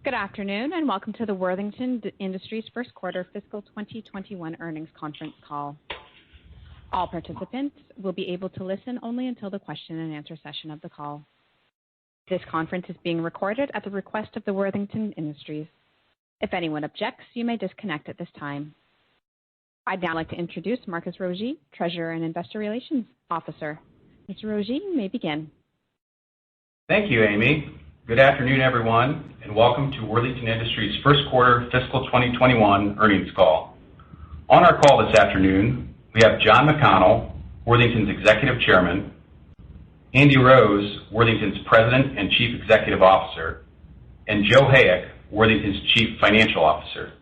Good afternoon and welcome to the Worthington Industries First Quarter Fiscal 2021 Earnings Conference Call. All participants will be able to listen only until the question and answer session of the call. This conference is being recorded at the request of the Worthington Industries. If anyone objects, you may disconnect at this time. I'd now like to introduce Marcus Rogier, Treasurer and Investor Relations Officer. Mr. Rogier, you may begin. Thank you, Amy. Good afternoon, everyone, and welcome to Worthington Industries' First Quarter Fiscal 2021 Earnings Call. On our call this afternoon, we have John McConnell, Worthington's Executive Chairman, Andy Rose, Worthington's President and Chief Executive Officer, and Joe Hayek, Worthington's Chief Financial Officer.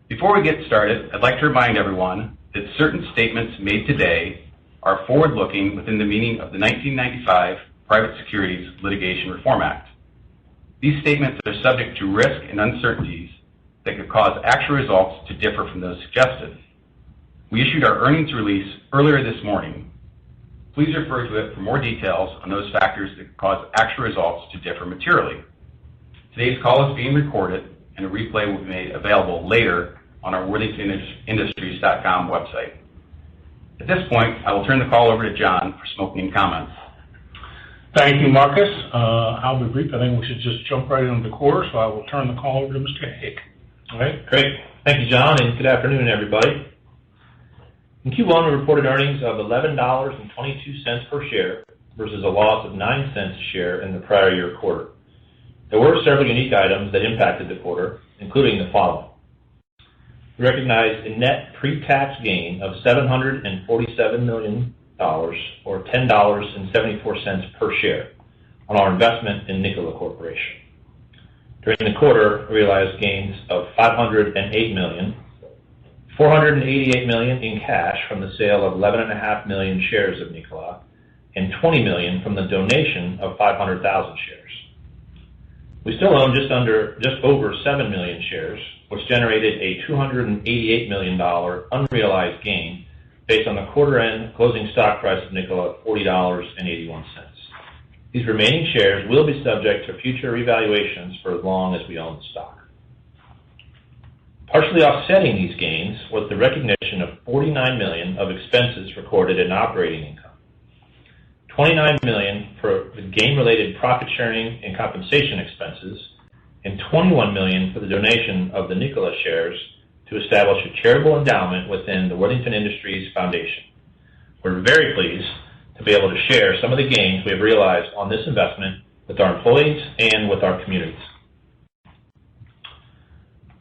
Before we get started, I'd like to remind everyone that certain statements made today are forward-looking within the meaning of the 1995 Private Securities Litigation Reform Act. These statements are subject to risk and uncertainties that could cause actual results to differ from those suggested. We issued our earnings release earlier this morning. Please refer to it for more details on those factors that could cause actual results to differ materially. Today's call is being recorded, and a replay will be made available later on our worthingtonindustries.com website. At this point, I will turn the call over to John for some opening comments. Thank you, Marcus. I'll be brief. I think we should just jump right into the quarter, so I will turn the call over to Mr. Hayek. All right? Great. Thank you, John, and good afternoon, everybody. In Q1, we reported earnings of $11.22 per share versus a loss of 9 cents a share in the prior year quarter. There were several unique items that impacted the quarter, including the following. We recognized a net pre-tax gain of $747 million, or $10.74 per share, on our investment in Nikola Corporation. During the quarter, we realized gains of $508 million, $488 million in cash from the sale of 11.5 million shares of Nikola, and $20 million from the donation of 500,000 shares. We still own just over 7 million shares, which generated a $288 million unrealized gain based on the quarter-end closing stock price of Nikola of $40.81. These remaining shares will be subject to future revaluations for as long as we own the stock. Partially offsetting these gains was the recognition of $49 million of expenses recorded in operating income, $29 million for the gain-related profit sharing and compensation expenses, and $21 million for the donation of the Nikola shares to establish a charitable endowment within the Worthington Industries Foundation. We're very pleased to be able to share some of the gains we have realized on this investment with our employees and with our communities.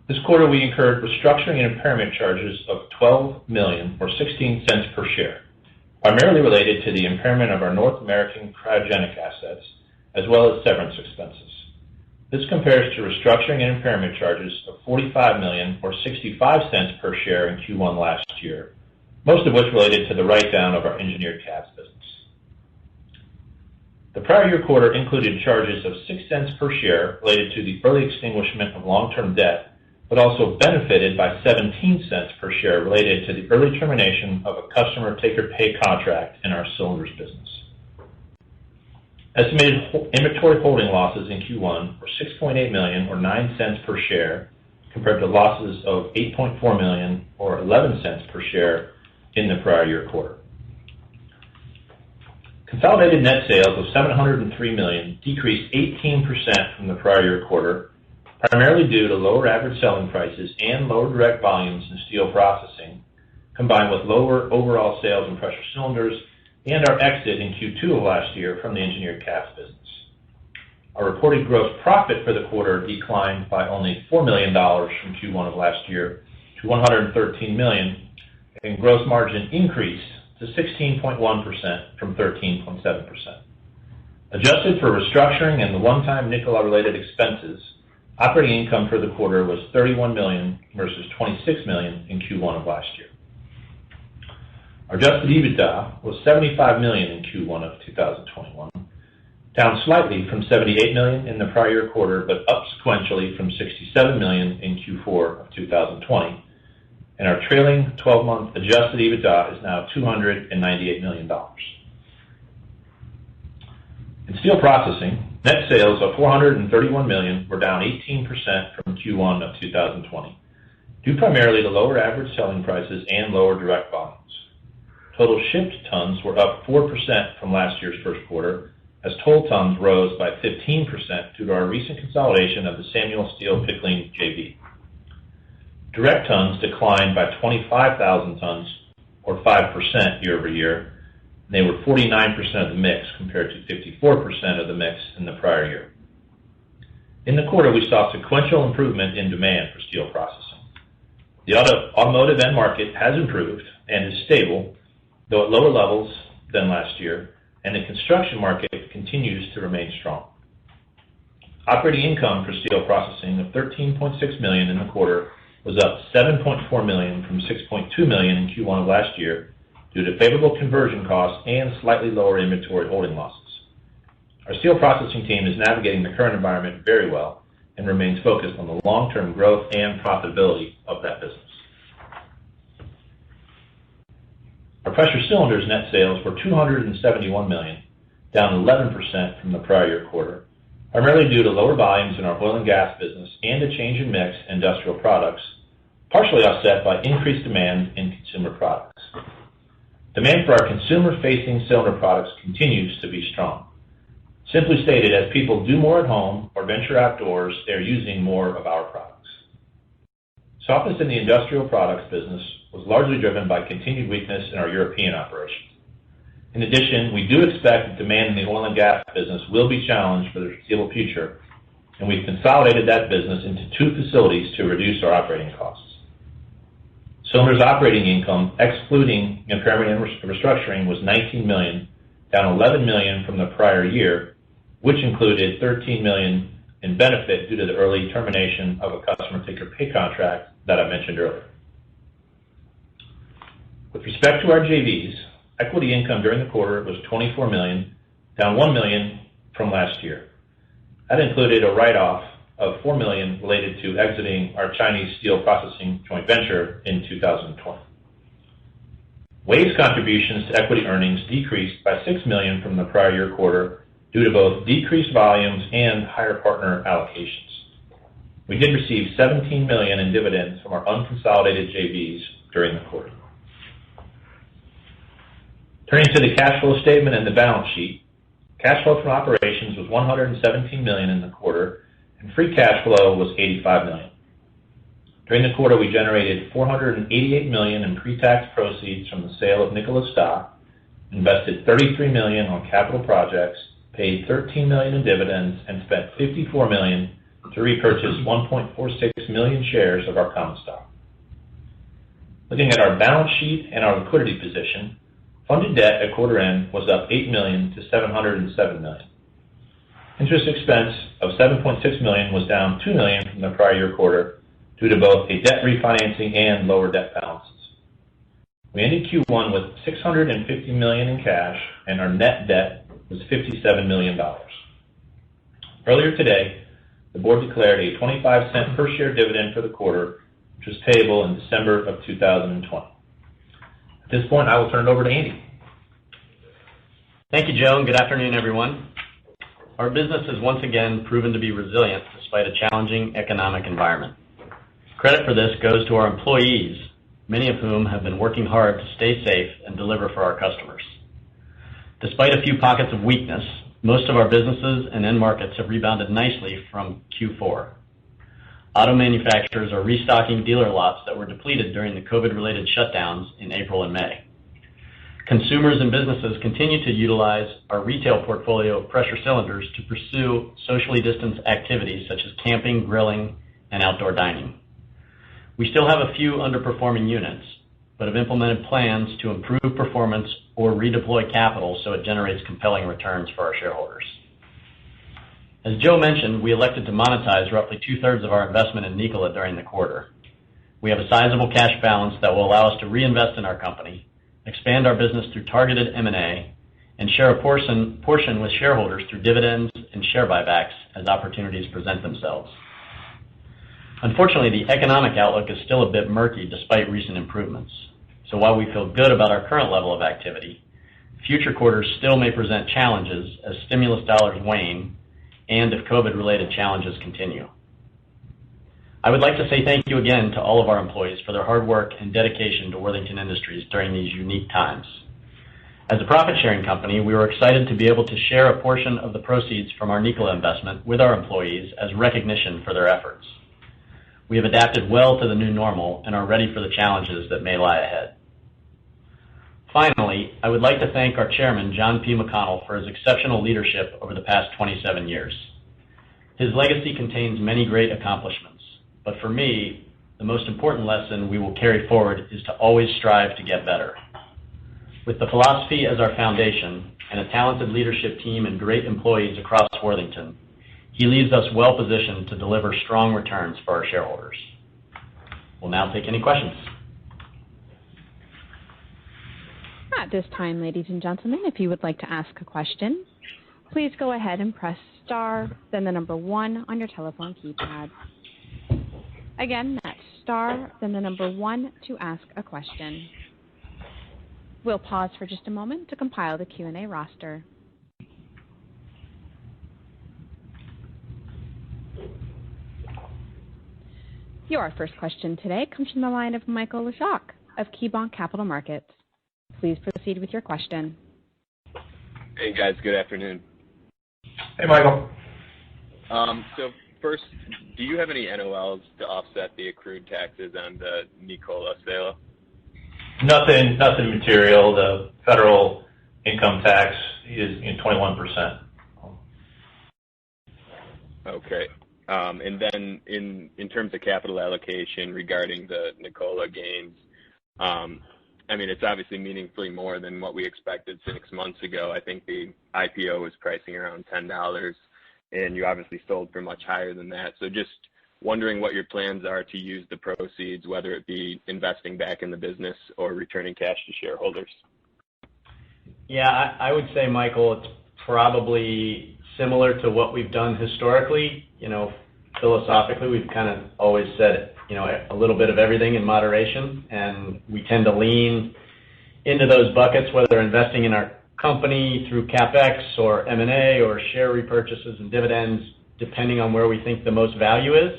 This quarter, we incurred restructuring and impairment charges of $12 million, or 16 cents per share, primarily related to the impairment of our North American cryogenic assets, as well as severance expenses. This compares to restructuring and impairment charges of $45 million, or 65 cents per share in Q1 last year, most of which related to the write-down of our engineered cabs business. The prior year quarter included charges of 6 cents per share related to the early extinguishment of long-term debt, but also benefited by 17 cents per share related to the early termination of a customer take-or-pay contract in our cylinders business. Estimated inventory holding losses in Q1 were $6.8 million, or 9 cents per share, compared to losses of $8.4 million, or 11 cents per share, in the prior year quarter. Consolidated net sales of $703 million decreased 18% from the prior year quarter, primarily due to lower average selling prices and lower direct volumes in steel processing, combined with lower overall sales in pressure cylinders and our exit in Q2 of last year from the engineered cabs business. Our reported gross profit for the quarter declined by only $4 million from Q1 of last year to $113 million, and gross margin increased to 16.1% from 13.7%. Adjusted for restructuring and the one-time Nikola-related expenses, operating income for the quarter was $31 million versus $26 million in Q1 of last year. Our adjusted EBITDA was $75 million in Q1 of 2021, down slightly from $78 million in the prior year quarter, but up sequentially from $67 million in Q4 of 2020. And our trailing 12-month adjusted EBITDA is now $298 million. In steel processing, net sales of $431 million were down 18% from Q1 of 2020, due primarily to lower average selling prices and lower direct volumes. Total shipped tons were up 4% from last year's first quarter, as toll tons rose by 15% due to our recent consolidation of the Samuel Steel Pickling JV. Direct tons declined by 25,000 tons, or 5% year over year. They were 49% of the mix compared to 54% of the mix in the prior year. In the quarter, we saw sequential improvement in demand for steel processing. The automotive end market has improved and is stable, though at lower levels than last year, and the construction market continues to remain strong. Operating income for steel processing of $13.6 million in the quarter was up $7.4 million from $6.2 million in Q1 of last year due to favorable conversion costs and slightly lower inventory holding losses. Our steel processing team is navigating the current environment very well and remains focused on the long-term growth and profitability of that business. Our pressure cylinders net sales were $271 million, down 11% from the prior year quarter, primarily due to lower volumes in our oil and gas business and a change in mix in industrial products, partially offset by increased demand in consumer products. Demand for our consumer-facing cylinder products continues to be strong. Simply stated, as people do more at home or venture outdoors, they're using more of our products. Softness in the industrial products business was largely driven by continued weakness in our European operations. In addition, we do expect that demand in the oil and gas business will be challenged for the foreseeable future, and we've consolidated that business into 2 facilities to reduce our operating costs. Cylinders operating income, excluding impairment and restructuring, was $19 million, down $11 million from the prior year, which included $13 million in benefit due to the early termination of a customer take-or-pay contract that I mentioned earlier. With respect to our JVs, equity income during the quarter was $24 million, down $1 million from last year. That included a write-off of $4 million related to exiting our Chinese steel processing joint venture in 2020. WAVE's contributions to equity earnings decreased by $6 million from the prior year quarter due to both decreased volumes and higher partner allocations. We did receive $17 million in dividends from our unconsolidated JVs during the quarter. Turning to the cash flow statement and the balance sheet, cash flow from operations was $117 million in the quarter, and free cash flow was $85 million. During the quarter, we generated $488 million in pre-tax proceeds from the sale of Nikola stock, invested $33 million on capital projects, paid $13 million in dividends, and spent $54 million to repurchase 1.46 million shares of our common stock. Looking at our balance sheet and our liquidity position, funded debt at quarter end was up $8 million to $707 million. Interest expense of $7.6 million was down $2 million from the prior year quarter due to both a debt refinancing and lower debt balances. We ended Q1 with $650 million in cash, and our net debt was $57 million. Earlier today, the board declared a 25-cent per share dividend for the quarter, which was payable in December of 2020. At this point, I will turn it over to Andy. Thank you, Joe, and good afternoon, everyone. Our business has once again proven to be resilient despite a challenging economic environment. Credit for this goes to our employees, many of whom have been working hard to stay safe and deliver for our customers. Despite a few pockets of weakness, most of our businesses and end markets have rebounded nicely from Q4. Auto manufacturers are restocking dealer lots that were depleted during the COVID-related shutdowns in April and May. Consumers and businesses continue to utilize our retail portfolio of pressure cylinders to pursue socially distanced activities such as camping, grilling, and outdoor dining. We still have a few underperforming units, but have implemented plans to improve performance or redeploy capital so it generates compelling returns for our shareholders. As Joe mentioned, we elected to monetize roughly 2/3 of our investment in Nikola during the quarter. We have a sizable cash balance that will allow us to reinvest in our company, expand our business through targeted M&A, and share a portion with shareholders through dividends and share buybacks as opportunities present themselves. Unfortunately, the economic outlook is still a bit murky despite recent improvements. So while we feel good about our current level of activity, future quarters still may present challenges as stimulus dollars wane and if COVID-related challenges continue. I would like to say thank you again to all of our employees for their hard work and dedication to Worthington Industries during these unique times. As a profit-sharing company, we were excited to be able to share a portion of the proceeds from our Nikola investment with our employees as recognition for their efforts. We have adapted well to the new normal and are ready for the challenges that may lie ahead. Finally, I would like to thank our chairman, John P. McConnell, for his exceptional leadership over the past 27 years. His legacy contains many great accomplishments, but for me, the most important lesson we will carry forward is to always strive to get better. With the philosophy as our foundation and a talented leadership team and great employees across Worthington, he leaves us well positioned to deliver strong returns for our shareholders. We'll now take any questions. At this time, ladies and gentlemen, if you would like to ask a question, please go ahead and press star, then the number 1 on your telephone keypad. Again, that's star, then the number 1 to ask a question. We'll pause for just a moment to compile the Q&A roster. Your first question today comes from the line of Michael Leshock of KeyBanc Capital Markets. Please proceed with your question. Hey guys, good afternoon. Hey, Michael. So first, do you have any NOLs to offset the accrued taxes on the Nikola sale? Nothing material. The federal income tax is 21%. Okay. And then in terms of capital allocation regarding the Nikola gains, I mean, it's obviously meaningfully more than what we expected 6 months ago. I think the IPO was pricing around $10, and you obviously sold for much higher than that. So just wondering what your plans are to use the proceeds, whether it be investing back in the business or returning cash to shareholders. Yeah, I would say, Michael, it's probably similar to what we've done historically. You know, philosophically, we've kind of always said, you know, a little bit of everything in moderation, and we tend to lean into those buckets, whether investing in our company through CapEx or M&A or share repurchases and dividends, depending on where we think the most value is.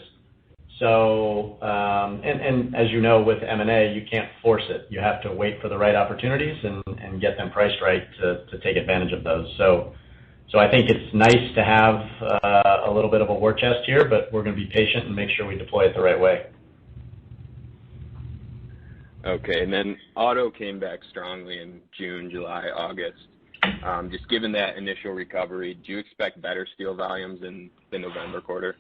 So, and as you know, with M&A, you can't force it. You have to wait for the right opportunities and get them priced right to take advantage of those. So I think it's nice to have a little bit of a war chest here, but we're going to be patient and make sure we deploy it the right way. Okay, and then auto came back strongly in June, July, August. Just given that initial recovery, do you expect better steel volumes in the November quarter?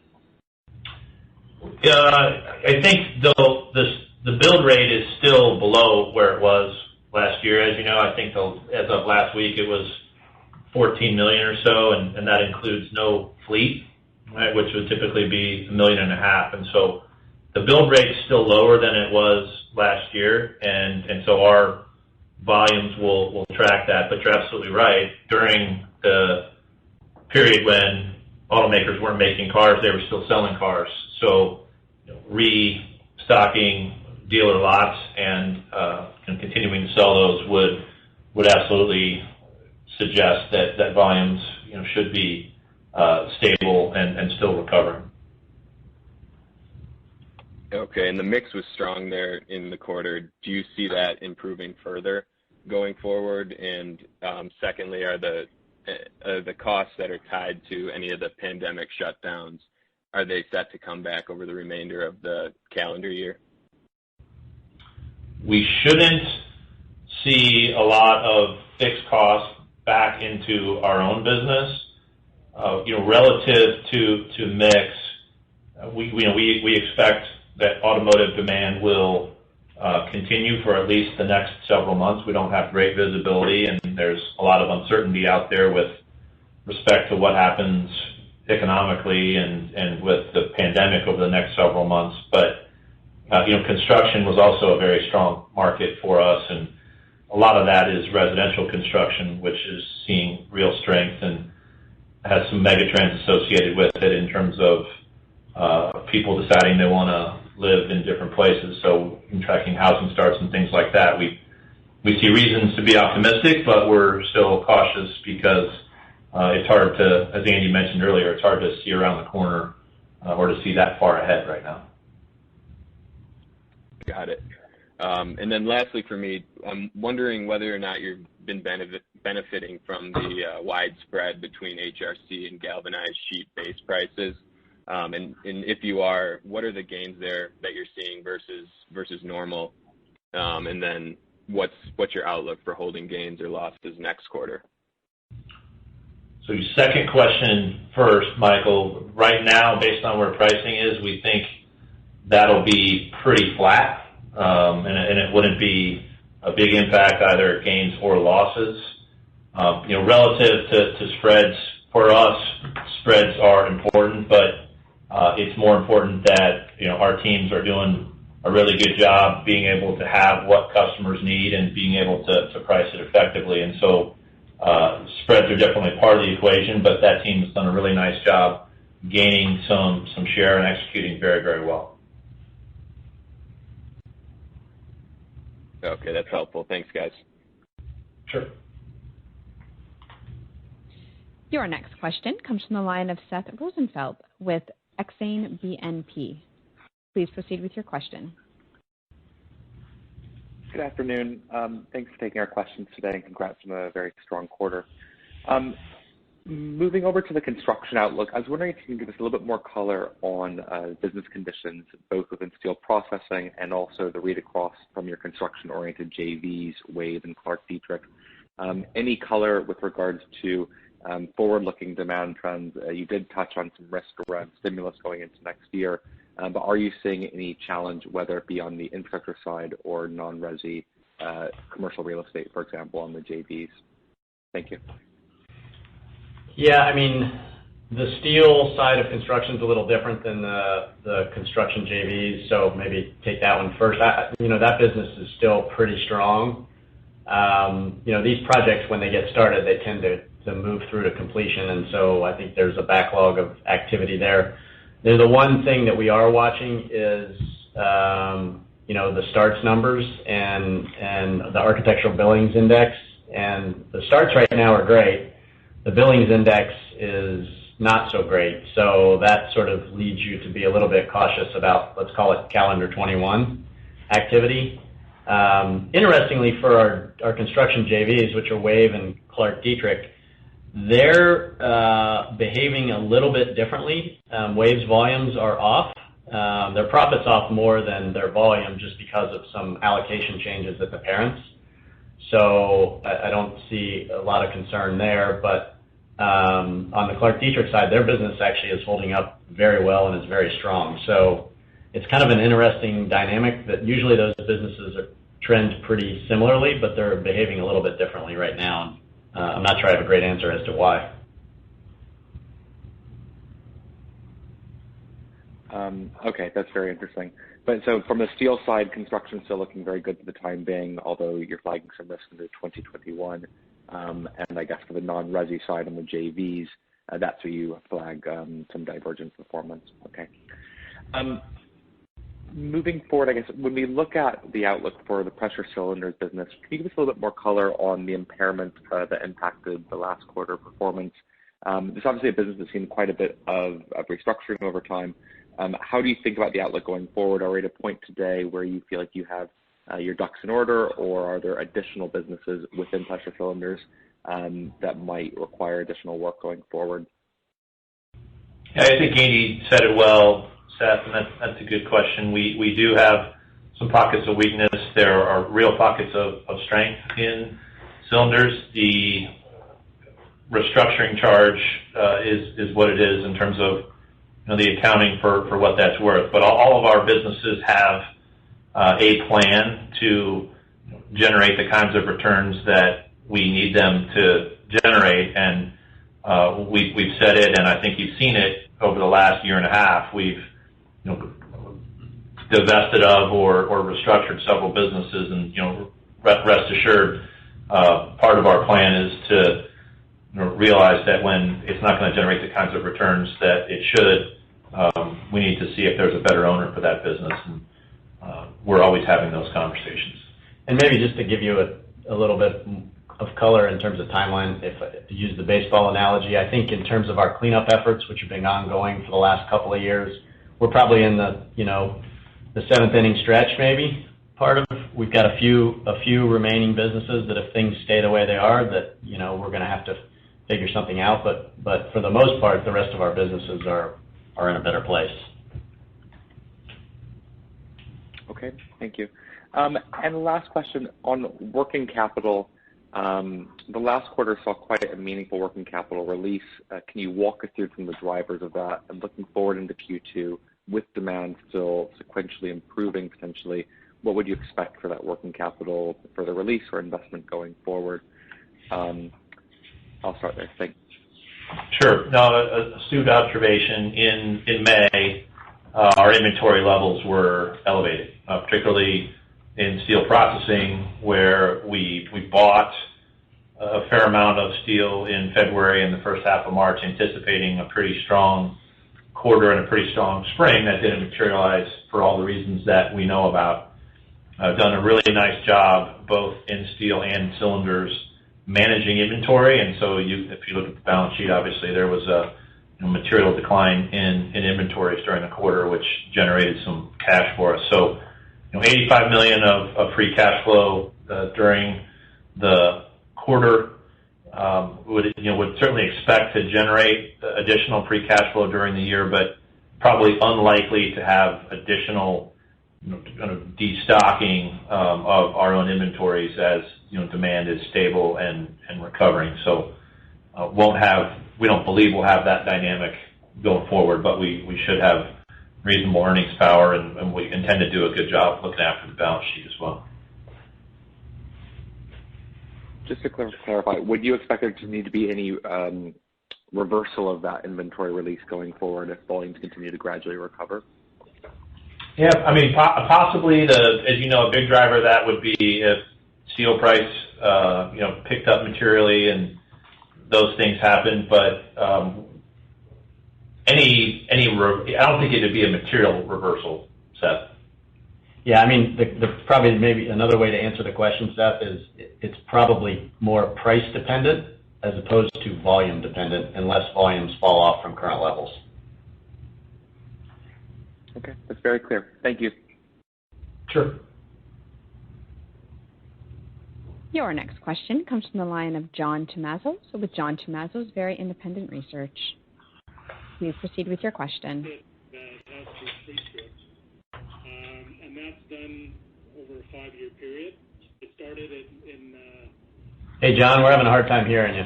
I think the build rate is still below where it was last year. As you know, I think as of last week it was 14 million or so, and that includes no fleet, right, which would typically be 1.5 million. And so the build rate is still lower than it was last year, and so our volumes will track that. But you're absolutely right. During the period when automakers weren't making cars, they were still selling cars. So restocking dealer lots and continuing to sell those would absolutely suggest that volumes should be stable and still recovering. Okay, and the mix was strong there in the quarter. Do you see that improving further going forward? And secondly, are the costs that are tied to any of the pandemic shutdowns, are they set to come back over the remainder of the calendar year? We shouldn't see a lot of fixed costs back into our own business. Relative to mix, we expect that automotive demand will continue for at least the next several months. We don't have great visibility, and there's a lot of uncertainty out there with respect to what happens economically and with the pandemic over the next several months. But construction was also a very strong market for us, and a lot of that is residential construction, which is seeing real strength and has some mega trends associated with it in terms of people deciding they want to live in different places. So in tracking housing starts and things like that, we we see reasons to be optimistic, but we're still cautious because it's hard to, as Andy mentioned earlier, it's hard to see around the corner or to see that far ahead right now. Got it. And then lastly for me, I'm wondering whether or not you've been benefiting from the wide spread between HRC and galvanized sheet base prices. And if you are, what are the gains there that you're seeing versus normal? And then what's your outlook for holding gains or losses next quarter? So your second question first, Michael. Right now, based on where pricing is, we think that'll be pretty flat, and it wouldn't be a big impact either gains or losses. Relative to spreads, for us, spreads are important, but it's more important that our teams are doing a really good job being able to have what customers need and being able to price it effectively. And so spreads are definitely part of the equation, but that team has done a really nice job gaining some share and executing very, very well. Okay, that's helpful. Thanks, guys. Sure. Your next question comes from the line of Seth Rosenfeld with Exane BNP. Please proceed with your question. Good afternoon. Thanks for taking our questions today, and congrats on a very strong quarter. Moving over to the construction outlook, I was wondering if you can give us a little bit more color on business conditions, both within steel processing and also the read across from your construction-oriented JVs, Wave and Clark-Dietrich. Any color with regards to forward-looking demand trends? You did touch on some risk around stimulus going into next year, but are you seeing any challenge, whether it be on the infrastructure side or non-resi commercial real estate, for example, on the JVs? Thank you. Yeah, I mean, the steel side of construction is a little different than the construction JVs, so maybe take that one first. That business is still pretty strong. These projects, when they get started, they tend to move through to completion, and so I think there's a backlog of activity there. The one thing that we are watching is, the starts numbers and the architectural billings index. And the starts right now are great. The billings index is not so great. So that sort of leads you to be a little bit cautious about, let's call it calendar 21 activity. Interestingly, for our construction JVs, which are Wave and Clark-Dietrich, they're behaving a little bit differently. Wave's volumes are off. Their profit's off more than their volume just because of some allocation changes at the parents. So I don't see a lot of concern there. But on the Clark-Dietrich side, their business actually is holding up very well and is very strong. So it's kind of an interesting dynamic that usually those businesses trend pretty similarly, but they're behaving a little bit differently right now. I'm not sure I have a great answer as to why. Okay, that's very interesting. But so from the steel side, construction is still looking very good for the time being, although you're flagging some risk into 2021. And I guess for the non-resi side on the JVs, that's where you flag some divergent performance. Okay. Moving forward, I guess, when we look at the outlook for the pressure cylinders business, can you give us a little bit more color on the impairment that impacted the last quarter performance? It's obviously a business that's seen quite a bit of restructuring over time. How do you think about the outlook going forward? Are we at a point today where you feel like you have your ducks in order, or are there additional businesses within pressure cylinders that might require additional work going forward? Yeah, I think Andy said it well, Seth, and that's a good question. We do have some pockets of weakness. There are real pockets of strength in cylinders. The restructuring charge is what it is in terms of the accounting for what that's worth. But all of our businesses have a plan to generate the kinds of returns that we need them to generate, and we've said it, and I think you've seen it over the last year and a half. We've divested of or restructured several businesses, and rest assured, part of our plan is to realize that when it's not going to generate the kinds of returns that it should, we need to see if there's a better owner for that business, and we're always having those conversations. And maybe just to give you a little bit of color in terms of timeline, if I use the baseball analogy. I think in terms of our cleanup efforts, which have been ongoing for the last couple of years, we're probably in the seventh inning stretch, maybe. We've got a few remaining businesses that if things stay the way they are, that we're going to have to figure something out. But for the most part, the rest of our businesses are in a better place. Okay, thank you. And the last question on working capital. The last quarter saw quite a meaningful working capital release. Can you walk us through some of the drivers of that? And looking forward into Q2, with demand still sequentially improving potentially, what would you expect for that working capital for the release or investment going forward? I'll start there. Thanks. Sure. No, astute observation. In May, our inventory levels were elevated, particularly in steel processing, where we bought a fair amount of steel in February and the first half of March, anticipating a pretty strong quarter and a pretty strong spring. That didn't materialize for all the reasons that we know about. I've done a really nice job, both in steel and cylinders, managing inventory. And so if you look at the balance sheet, obviously there was a material decline in inventories during the quarter, which generated some cash for us. So, $85 million of free cash flow during the quarter. Would certainly expect to generate additional free cash flow during the year, but probably unlikely to have additional kind of destocking of our own inventories as demand is stable and recovering. So we don't believe we'll have that dynamic going forward, but we should have reasonable earnings power, and we intend to do a good job looking after the balance sheet as well. Just to clarify, would you expect there to need to be any reversal of that inventory release going forward if volumes continue to gradually recover? Yeah, I mean, possibly. As you know, a big driver of that would be if steel price, picked up materially and those things happen. But I don't think it would be a material reversal, Seth. Yeah, I mean, the probably maybe another way to answer the question, Seth, is it's probably more price dependent as opposed to volume dependent, unless volumes fall off from current levels. Okay, that's very clear. Thank you. Sure. Your next question comes from the line of John Tumazos with John Tumazos Very Independent Research. Please proceed with your question. And that's done over a 5-year period. It started in Hey, John, we're having a hard time hearing you.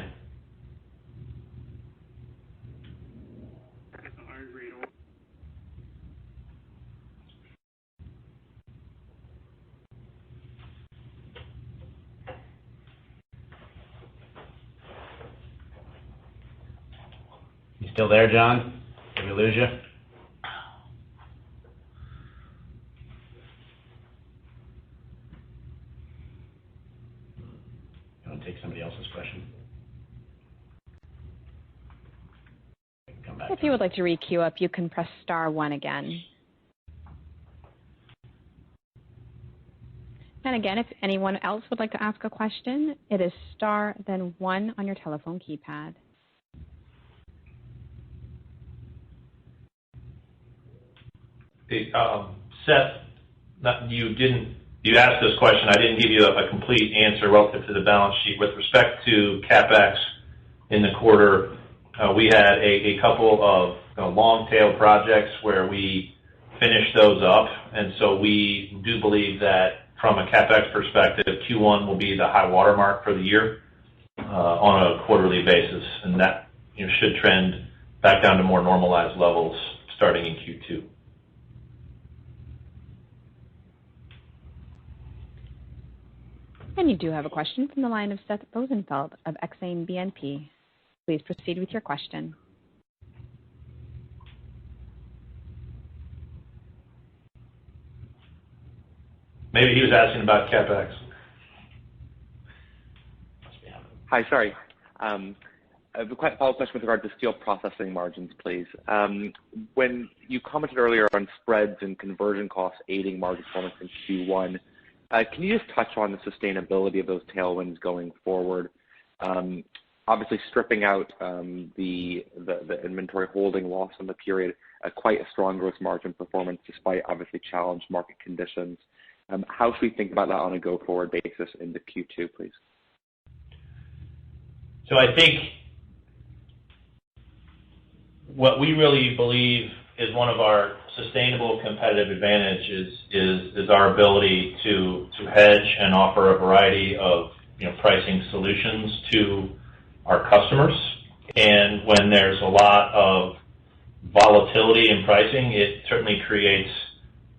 You still there, John? Did we lose you? You want to take somebody else's question? Come back. If you would like to re-queue up, you can press *1 again. And again, if anyone else would like to ask a question, it is * then 1 on your telephone keypad. Seth, you asked this question. I didn't give you a complete answer relative to the balance sheet. With respect to CapEx in the quarter, we had a couple of long-tail projects where we finished those up, and so we do believe that from a CapEx perspective, Q1 will be the high watermark for the year on a quarterly basis, and that should trend back down to more normalized levels starting in Q2. And you do have a question from the line of Seth Rosenfeld of Exane BNP. Please proceed with your question. Maybe he was asking about CapEx. Hi, sorry. I have a follow-up question with regard to steel processing margins, please. When you commented earlier on spreads and conversion costs aiding margin performance in Q1, Can you just touch on the sustainability of those tailwinds going forward? Obviously, stripping out the inventory holding loss in the period, quite a strong gross margin performance despite obviously challenged market conditions. How should we think about that on a go-forward basis into Q2, please? So I think what we really believe is one of our sustainable competitive advantages is our ability to hedge and offer a variety of pricing solutions to our customers. And when there's a lot of volatility in pricing, it certainly creates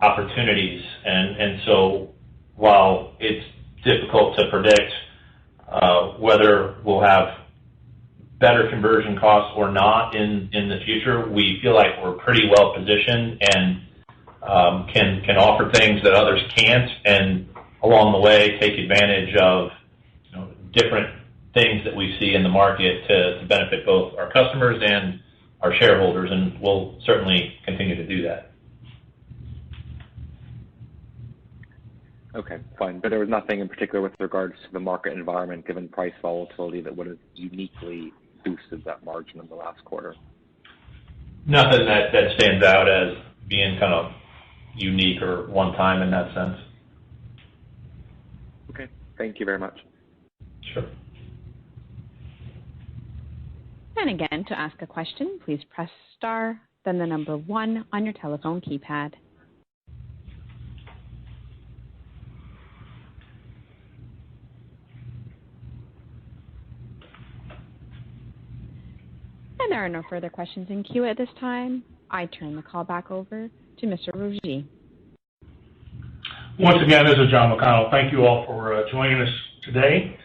opportunities. And so while it's difficult to predict whether we'll have better conversion costs or not in the future, we feel like we're pretty well positioned and can offer things that others can't, and along the way take advantage of different things that we see in the market to benefit both our customers and our shareholders, and we'll certainly continue to do that. Okay, fine. But there was nothing in particular with regards to the market environment, given price volatility, that would have uniquely boosted that margin in the last quarter? Nothing that stands out as being kind of unique or one-time in that sense. Okay, thank you very much. Sure. And again, to ask a question, please press star, then the number 1 on your telephone keypad. And there are no further questions in queue at this time. I turn the call back over to Mr. Rougie. Once again, this is John McConnell. Thank you all for joining us today.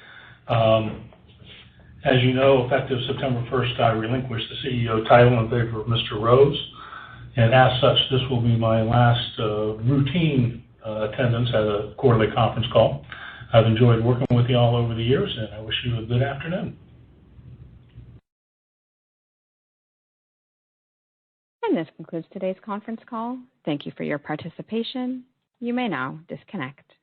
As you know, effective September 1st, I relinquished the CEO title in favor of Mr. Rose. And as such, this will be my last routine attendance at a quarterly conference call. I've enjoyed working with you all over the years, and I wish you a good afternoon. And this concludes today's conference call. Thank you for your participation. You may now disconnect.